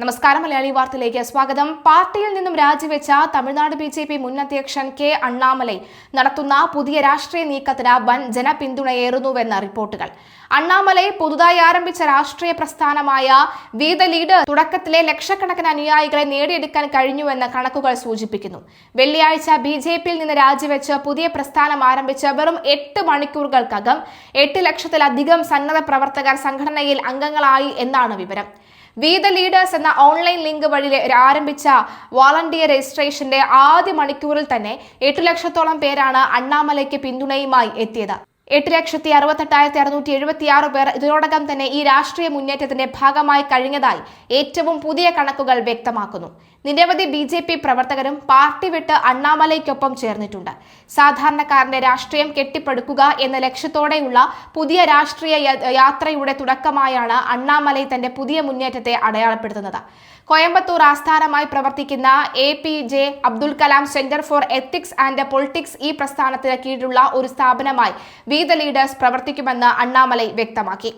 നമസ്കാരം. മലയാളി വാർത്തയിലേക്ക് സ്വാഗതം. പാർട്ടിയിൽ നിന്നും രാജിവെച്ച തമിഴ്നാട് ബിജെപി മുൻ അധ്യക്ഷൻ കെ അണ്ണാമലൈ നടത്തുന്ന പുതിയ രാഷ്ട്രീയ നീക്കത്തിന് വൻ ജനപിന്തുണയേറുന്നുവെന്ന റിപ്പോർട്ടുകൾ. അണ്ണാമലൈ പുതുതായി ആരംഭിച്ച രാഷ്ട്രീയ പ്രസ്ഥാനമായ വി ദ ലീഡർ തുടക്കത്തിലെ ലക്ഷക്കണക്കിന് അനുയായികളെ നേടിയെടുക്കാൻ കഴിഞ്ഞുവെന്ന് കണക്കുകൾ സൂചിപ്പിക്കുന്നു. വെള്ളിയാഴ്ച ബിജെപിയിൽ നിന്ന് രാജിവെച്ച് പുതിയ പ്രസ്ഥാനം ആരംഭിച്ച വെറും 8 മണിക്കൂറുകൾക്കകം 8 ലക്ഷത്തിലധികം സന്നദ്ധ പ്രവർത്തകർ സംഘടനയിൽ അംഗങ്ങളായി എന്നാണ് വിവരം. വി ദ ലീഡേഴ്സ് എന്ന ഓൺലൈൻ ലിങ്ക് വഴി ആരംഭിച്ച വോളണ്ടിയർ രജിസ്ട്രേഷന്റെ ആദ്യ മണിക്കൂറിൽ തന്നെ 8 ലക്ഷത്തോളം പേരാണ് അണ്ണാമലയ്ക്ക് പിന്തുണയുമായി എത്തിയത്. 8,68,676 പേർ ഇതിനോടകം തന്നെ ഈ രാഷ്ട്രീയ മുന്നേറ്റത്തിന്റെ ഭാഗമായി കഴിഞ്ഞതായി ഏറ്റവും പുതിയ കണക്കുകൾ വ്യക്തമാക്കുന്നു. നിരവധി ബിജെപി പ്രവർത്തകരും പാർട്ടി വിട്ട് അണ്ണാമലയ്ക്കൊപ്പം ചേർന്നിട്ടുണ്ട്. സാധാരണക്കാരന്റെ രാഷ്ട്രീയം കെട്ടിപ്പടുക്കുക എന്ന ലക്ഷ്യത്തോടെയുള്ള പുതിയ രാഷ്ട്രീയ യാത്രയുടെ തുടക്കമായാണ് അണ്ണാമലൈ തന്റെ പുതിയ മുന്നേറ്റത്തെ അടയാളപ്പെടുത്തുന്നത്. കോയമ്പത്തൂർ ആസ്ഥാനമായി പ്രവർത്തിക്കുന്ന APJ Abdul Kalam centre for ethics and politics ഈ പ്രസ്ഥാനത്തിന് കീഴിലുള്ള ഒരു സ്ഥാപനമായി വി ദ ലീഡേഴ്സ് പ്രവർത്തിക്കുമെന്ന് അണ്ണാമലൈ വ്യക്തമാക്കി.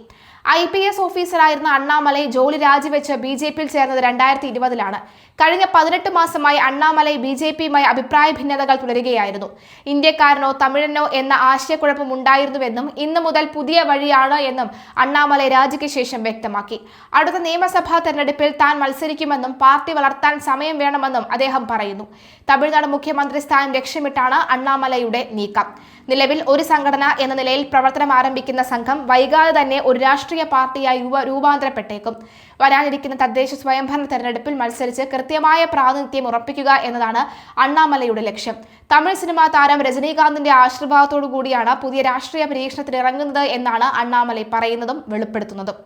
IPS ഓഫീസറായിരുന്ന അണ്ണാമലൈ ജോലി രാജിവെച്ച് ബിജെപിയിൽ ചേർന്നത് 2020-ലാണ്. കഴിഞ്ഞ 18 മാസമായി അണ്ണാമലൈ ബിജെപിയുമായി അഭിപ്രായ ഭിന്നതകൾ തുടരുകയായിരുന്നു. ഇന്ത്യക്കാരനോ തമിഴനോ എന്ന ആശയക്കുഴപ്പം ഉണ്ടായിരുന്നുവെന്നും ഇന്നു മുതൽ പുതിയ വഴിയാണ് എന്നും അണ്ണാമലൈ രാജിക്ക് ശേഷം വ്യക്തമാക്കി. അടുത്ത നിയമസഭാ തെരഞ്ഞെടുപ്പിൽ താൻ മത്സരിക്കുമെന്നും പാർട്ടി വളർത്താൻ സമയം വേണമെന്നും അദ്ദേഹം പറയുന്നു. തമിഴ്നാട് മുഖ്യമന്ത്രി സ്ഥാനം ലക്ഷ്യമിട്ടാണ് അണ്ണാമലൈയുടെ നീക്കം. നിലവിൽ ഒരു സംഘടന എന്ന നിലയിൽ പ്രവർത്തനം ആരംഭിക്കുന്ന സംഘം വൈകാതെ തന്നെ ഒരു രാഷ്ട്രീയ പാർട്ടിയായി രൂപാന്തരപ്പെട്ടേക്കും. വരാനിരിക്കുന്ന തദ്ദേശ സ്വയംഭരണ തെരഞ്ഞെടുപ്പിൽ മത്സരിച്ച് കൃത്യമായ പ്രാതിനിധ്യം ഉറപ്പിക്കുക എന്നതാണ് അണ്ണാമലൈയുടെ ലക്ഷ്യം. തമിഴ് സിനിമാ താരം രജനീകാന്തിന്റെ ആശീർവാദത്തോടു കൂടിയാണ് പുതിയ രാഷ്ട്രീയ പരീക്ഷണത്തിന് ഇറങ്ങുന്നത് എന്നാണ് അണ്ണാമലൈ പറയുന്നതും വെളിപ്പെടുത്തുന്നതും.